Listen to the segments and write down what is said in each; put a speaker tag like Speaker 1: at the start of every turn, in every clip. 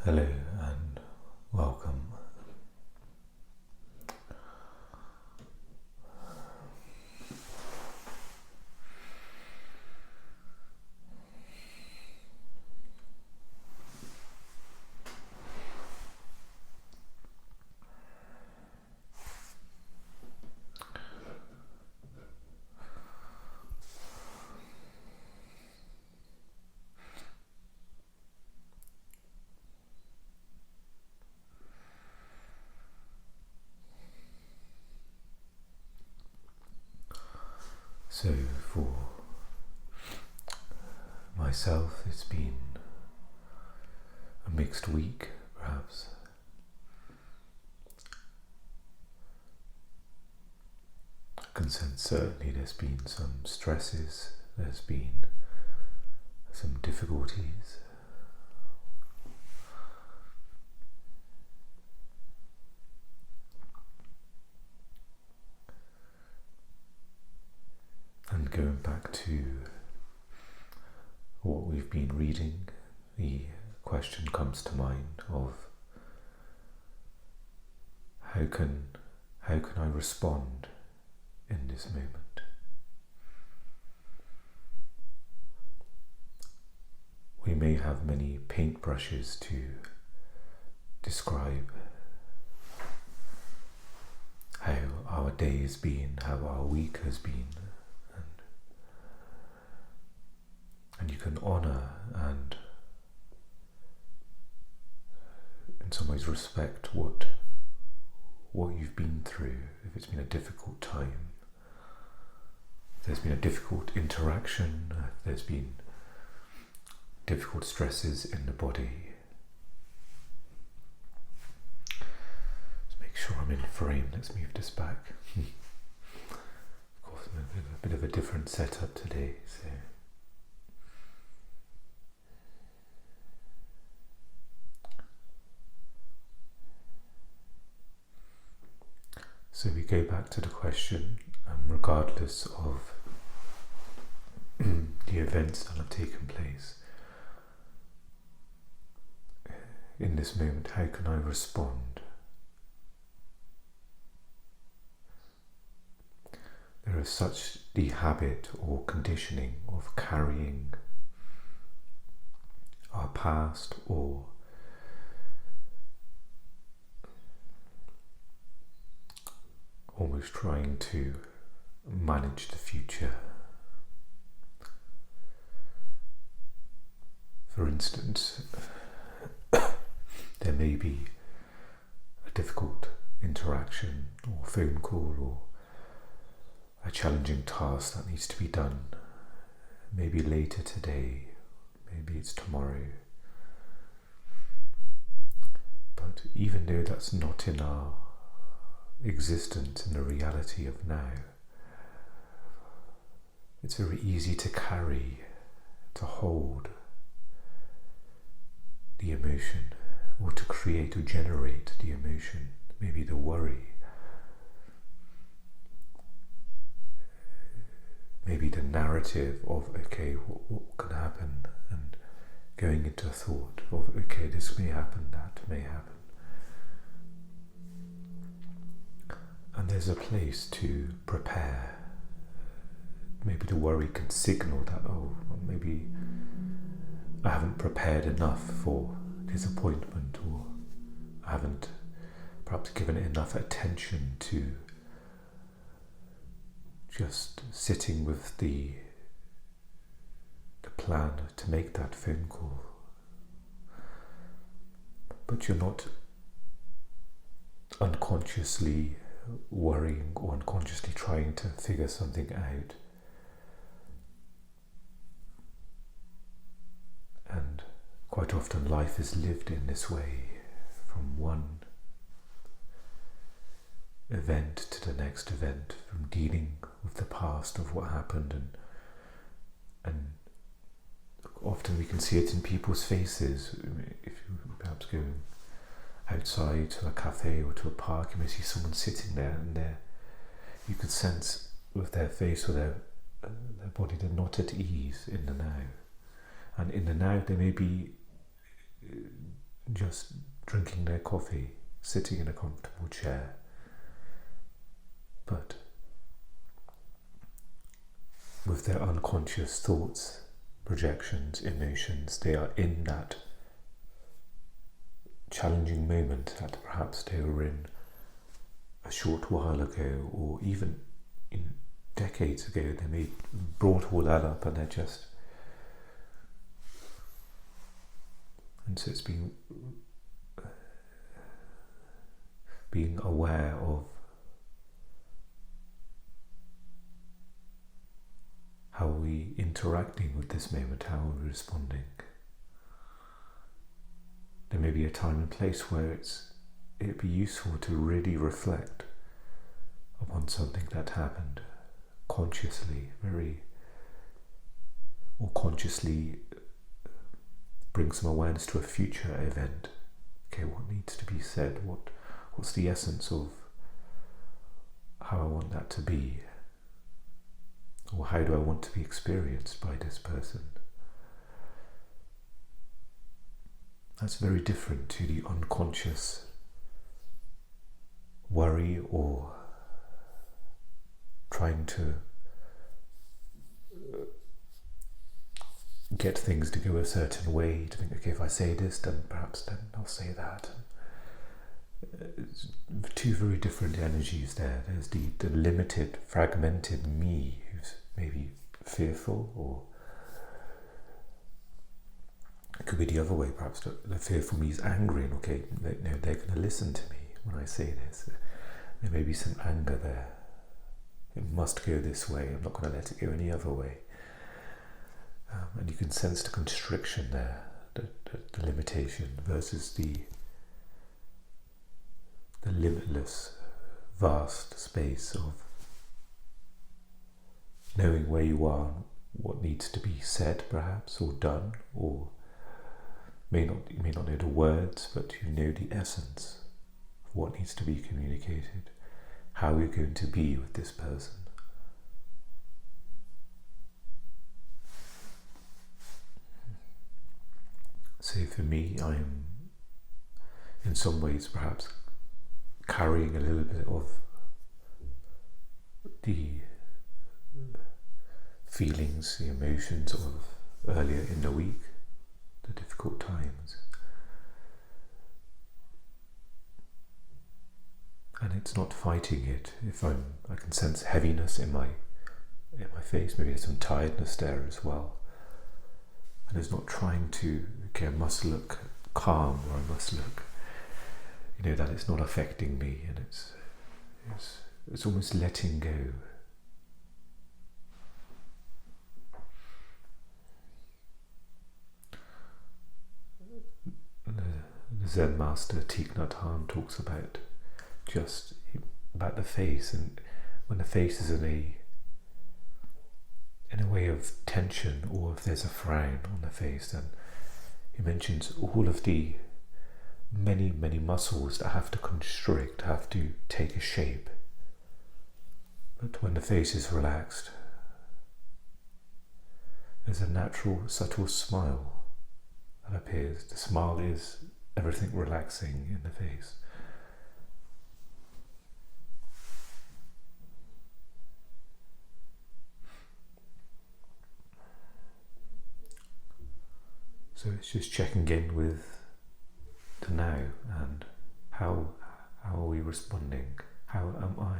Speaker 1: Hello and welcome. So for myself, it's been a mixed week, perhaps. I can sense certainly there's been some stresses, there's been some difficulties. And going back to what we've been reading, the question comes to mind of how can I respond in this moment? We may have many paintbrushes to describe how our day has been, how our week has been, and you can honour and in some ways respect what you've been through. If it's been a difficult time, if there's been a difficult interaction, if there's been difficult stresses in the body. Let's make sure I'm in frame. Let's move this back. Of course, I'm in a bit of a different setup today, So we go back to the question, regardless of the events that have taken place in this moment, how can I respond? There is such the habit or conditioning of carrying our past or almost trying to manage the future. For instance, there may be a difficult interaction or phone call or a challenging task that needs to be done. Maybe later today, maybe it's tomorrow. But even though that's not in our existence, in the reality of now, it's very easy to carry, to hold the emotion, or to create or generate the emotion, maybe the worry, maybe the narrative of, okay, what can happen, and going into a thought of, okay, this may happen, that may happen. And there's a place to prepare. Maybe the worry can signal that, oh, maybe I haven't prepared enough for disappointment, or I haven't perhaps given it enough attention to just sitting with the plan to make that phone call. But you're not unconsciously worrying or unconsciously trying to figure something out. And quite often life is lived in this way, from one event to the next event, from dealing with the past of what happened, and often we can see it in people's faces. If you perhaps go outside to a cafe or to a park, you may see someone sitting there, and you can sense with their face or their body they're not at ease in the now. And in the now they may be just drinking their coffee, sitting in a comfortable chair. But with their unconscious thoughts, projections, emotions, they are in that challenging moment that perhaps they were in a short while ago, or even in decades ago. They may have brought all that up, and they're just, and so it's being aware of how are we interacting with this moment, how are we responding. There may be a time and place where it'd be useful to really reflect upon something that happened consciously, or consciously bring some awareness to a future event. Okay, what needs to be said? What's the essence of how I want that to be? Or how do I want to be experienced by this person? That's very different to the unconscious worry or trying to get things to go a certain way, to think, okay, if I say this, then perhaps then I'll say that. It's two very different energies there. There's the limited, fragmented me who's maybe fearful, or it could be the other way, perhaps the fearful me is angry, and okay, they're going to listen to me when I say this. There may be some anger there. It must go this way, I'm not going to let it go any other way. And you can sense the constriction there, the limitation, versus the limitless, vast space of knowing where you are, what needs to be said perhaps, or done, or you may not know the words, but you know the essence of what needs to be communicated, how you're going to be with this person. So for me, I am in some ways perhaps carrying a little bit of the feelings, the emotions of earlier in the week, the difficult times. And it's not fighting it. If I can sense heaviness in my face, maybe there's some tiredness there as well. And it's not trying to, okay, I must look calm, or I must look, that it's not affecting me, and it's almost letting go. The Zen master Thich Nhat Hanh talks about the face, and when the face is in a way of tension, or if there's a frown on the face, then he mentions all of the many muscles that have to constrict, have to take a shape. But when the face is relaxed, there's a natural, subtle smile that appears. The smile is everything relaxing in the face. So it's just checking in with the now, and how are we responding? How am I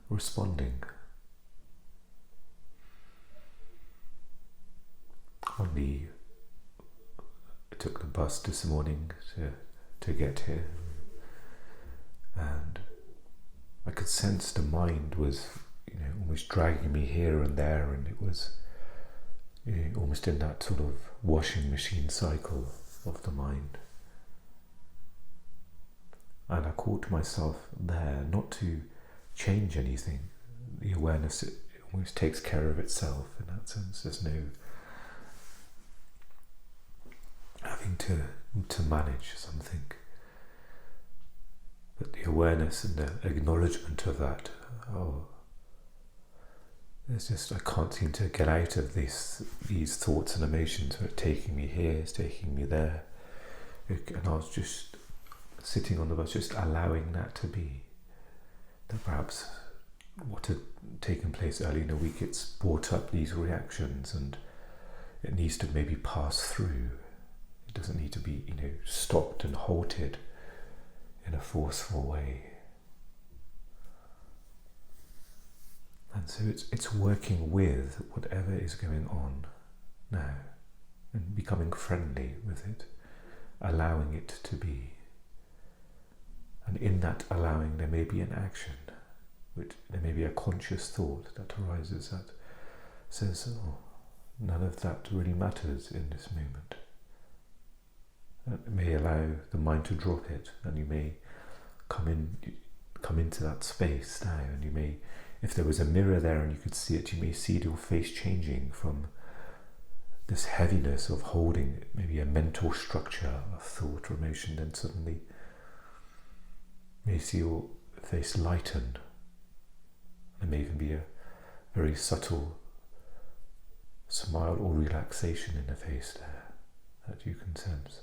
Speaker 1: responding? I took the bus this morning to get here, and I could sense the mind was almost dragging me here and there, and it was almost in that sort of washing machine cycle of the mind. And I caught myself there, not to change anything. The awareness, it almost takes care of itself in that sense. There's no having to manage something. But the awareness and the acknowledgement of that, I can't seem to get out of these thoughts and emotions. It's taking me here, it's taking me there. And I was just sitting on the bus, just allowing that to be. That perhaps what had taken place early in the week, it's brought up these reactions, and it needs to maybe pass through. It doesn't need to be, stopped and halted in a forceful way. And so it's working with whatever is going on now and becoming friendly with it, allowing it to be. And in that allowing, there may be an action, there may be a conscious thought that arises that says, oh, none of that really matters in this moment. It may allow the mind to drop it, and you may come into that space now, and you may, if there was a mirror there and you could see it, you may see your face changing from this heaviness of holding maybe a mental structure of thought or emotion, then suddenly you may see your face lighten. There may even be a very subtle smile or relaxation in the face there that you can sense.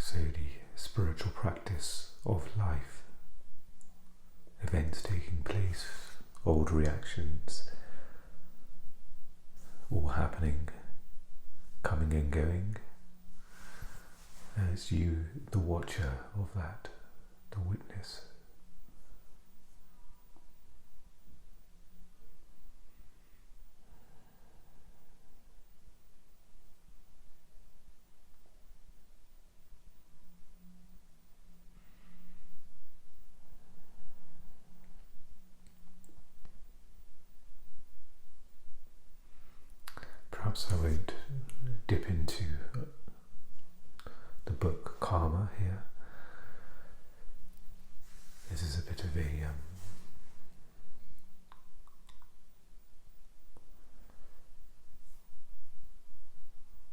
Speaker 1: So the spiritual practice of life, events taking place, old reactions, all happening, coming and going, as you, the watcher of that, the witness. Perhaps I won't dip into the book Karma here. This is a bit of a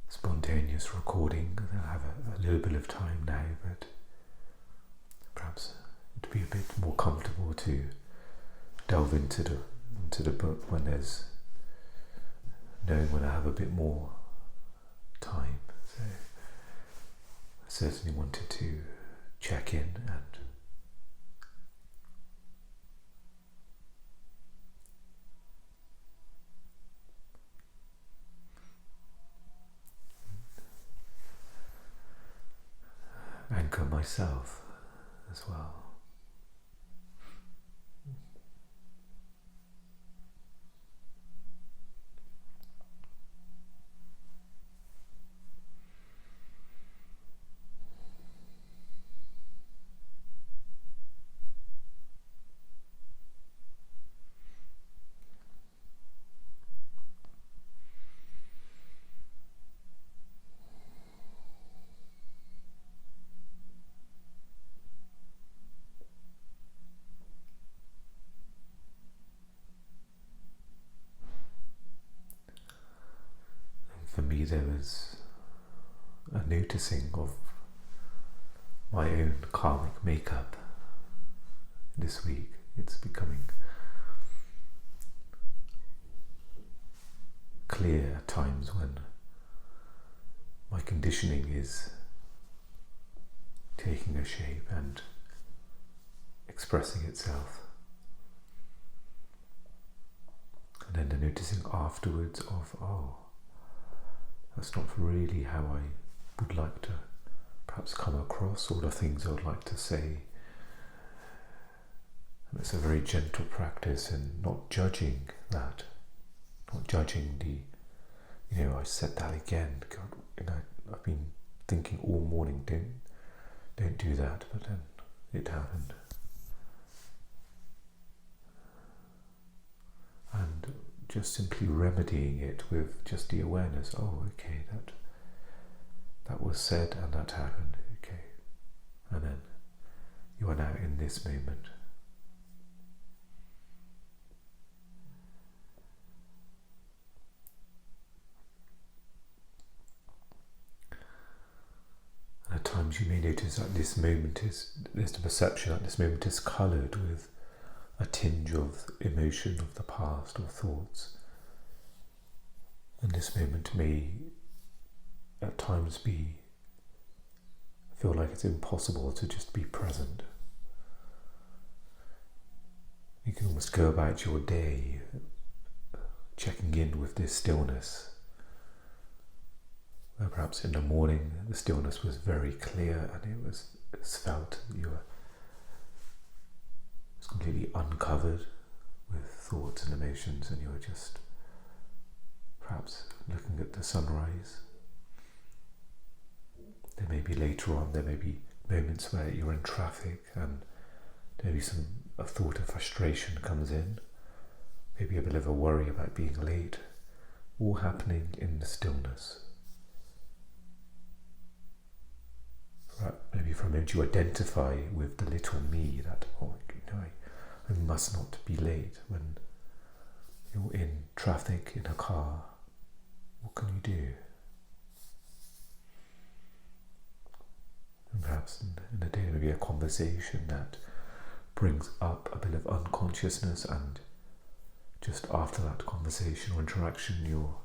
Speaker 1: spontaneous recording. I have a little bit of time now, but perhaps it'd be a bit more comfortable to delve into the book when I have a bit more time. So I certainly wanted to check in and anchor myself as well. For me, there was a noticing of my own karmic makeup this week. It's becoming clear at times when my conditioning is taking a shape and expressing itself. And then the noticing afterwards of, oh, that's not really how I would like to perhaps come across, or the things I would like to say. And it's a very gentle practice in not judging that, not judging I said that again. God, I've been thinking all morning, don't do that, but then it happened. And just simply remedying it with just the awareness, oh, okay, that was said and that happened, okay. And then you are now in this moment. And you may notice that there's the perception that this moment is coloured with a tinge of emotion of the past or thoughts. And this moment may at times feel like it's impossible to just be present. You can almost go about your day checking in with this stillness. Where perhaps in the morning the stillness was very clear and it's felt that you were completely uncovered with thoughts and emotions, and you were just perhaps looking at the sunrise. There may be later on, there may be moments where you're in traffic and maybe a thought of frustration comes in, maybe a bit of a worry about being late, all happening in the stillness. Maybe for a moment you identify with the little me that, I must not be late. When you're in traffic, in a car, what can you do? And perhaps in a day, maybe a conversation that brings up a bit of unconsciousness, and just after that conversation or interaction, you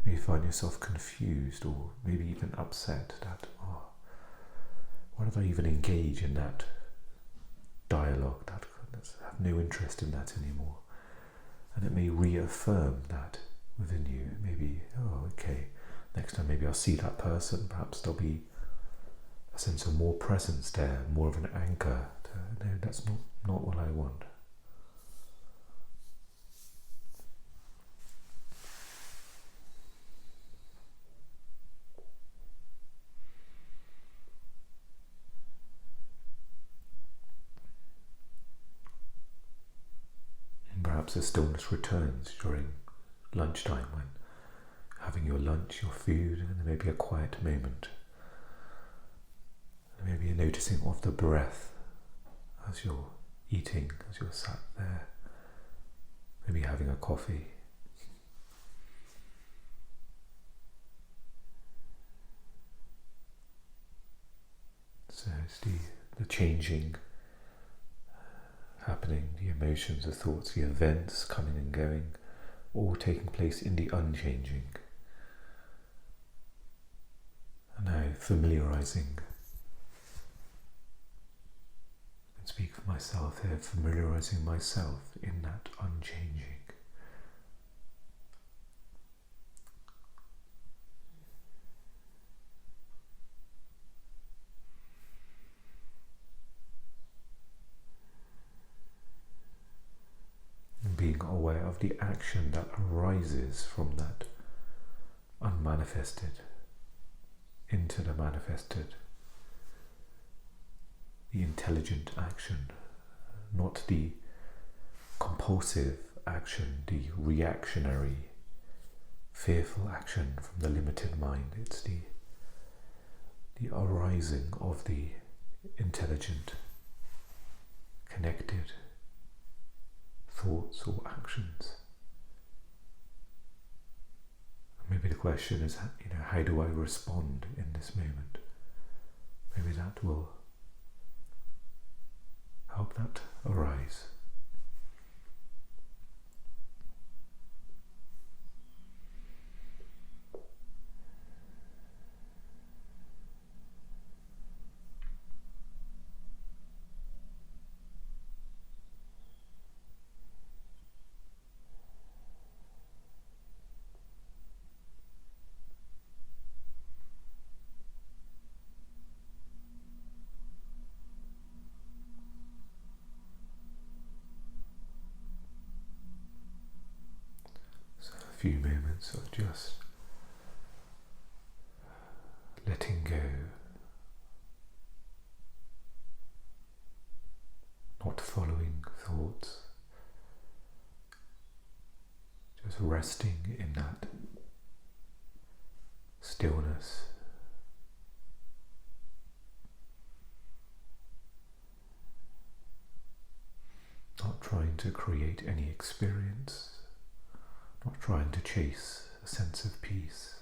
Speaker 1: may find yourself confused or maybe even upset that, why did I even engage in that dialogue? I have no interest in that anymore. And it may reaffirm that within you. Maybe, okay, next time maybe I'll see that person. Perhaps there'll be a sense of more presence there, more of an anchor. No, that's not what I want. Perhaps the stillness returns during lunchtime when having your lunch, your food, and there may be a quiet moment. And maybe you're noticing of the breath as you're eating, as you're sat there, maybe having a coffee. So it's the changing happening, the emotions, the thoughts, the events coming and going, all taking place in the unchanging. And now familiarising, I can speak for myself here, familiarising myself in that unchanging. Being aware of the action that arises from that unmanifested into the manifested, the intelligent action, not the compulsive action, the reactionary, fearful action from the limited mind. It's the arising of the intelligent, connected thoughts or actions. Maybe the question is, how do I respond in this moment? Maybe that will help that arise. Few moments of just letting go, not following thoughts, just resting in that stillness. Not trying to create any experience, not trying to chase a sense of peace.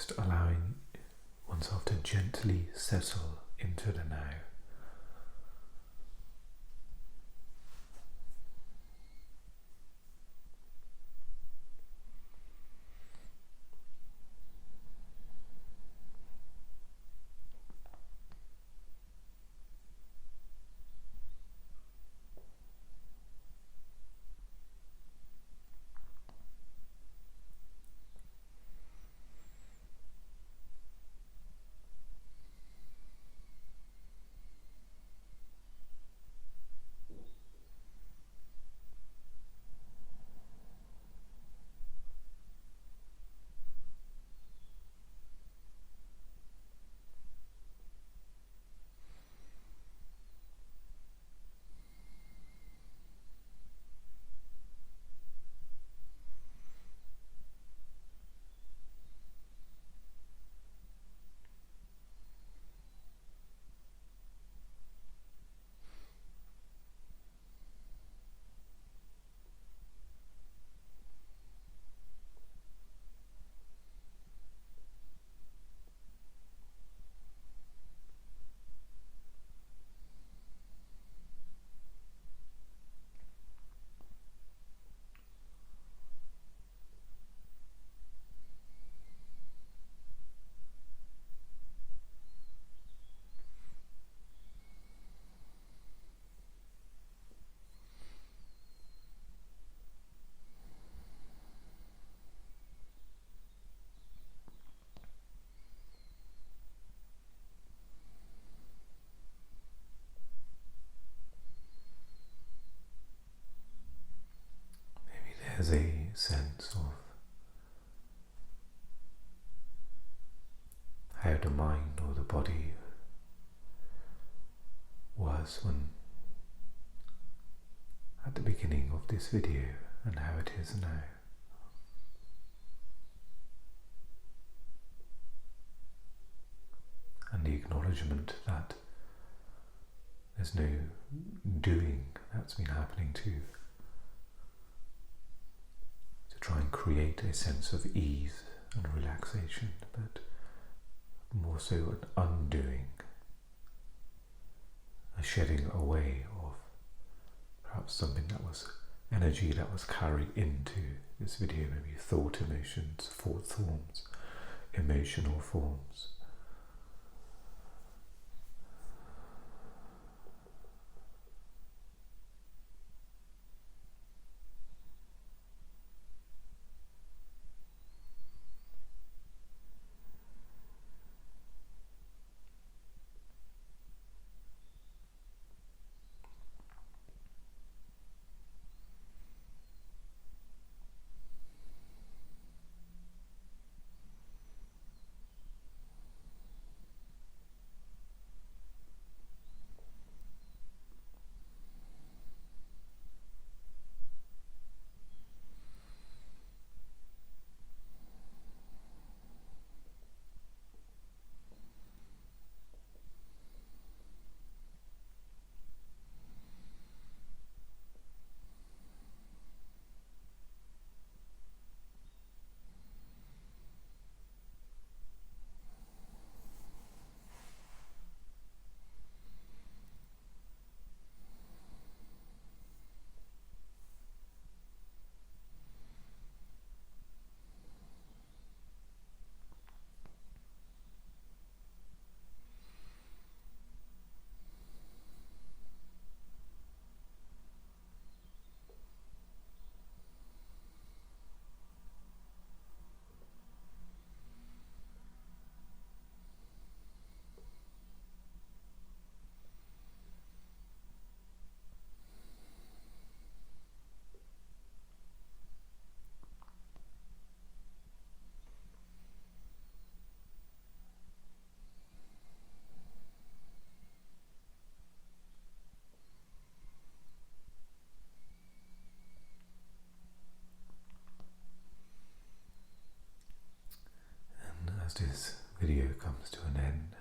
Speaker 1: just allowing oneself to gently settle into the now. There's a sense of how the mind or the body was when at the beginning of this video and how it is now. And the acknowledgement that there's no doing that's been happening to try and create a sense of ease and relaxation, but more so an undoing, a shedding away of perhaps something that was energy that was carried into this video, maybe thought emotions, thought forms, emotional forms. As this video comes to an end,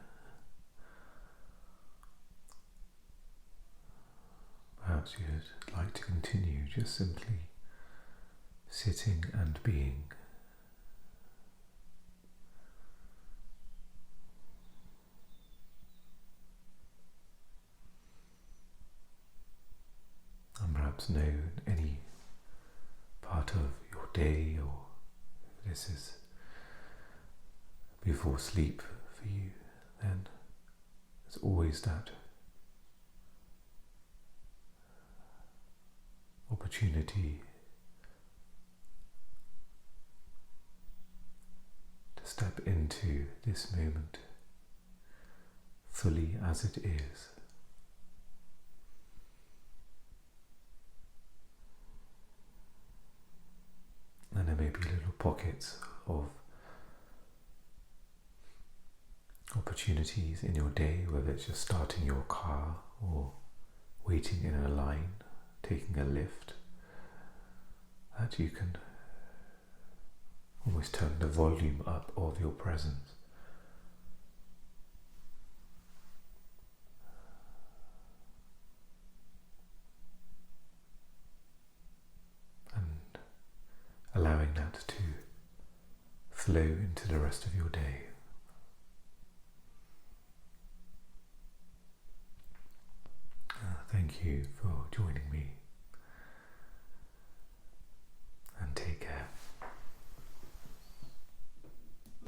Speaker 1: perhaps you'd like to continue just simply sitting and being, perhaps know any part of your day, or this is before sleep for you, then there's always that opportunity to step into this moment fully as it is. And there may be little pockets of opportunities in your day, whether it's just starting your car or waiting in a line, taking a lift, that you can almost turn the volume up of your presence. And allowing that to flow into the rest of your day. Thank you for joining me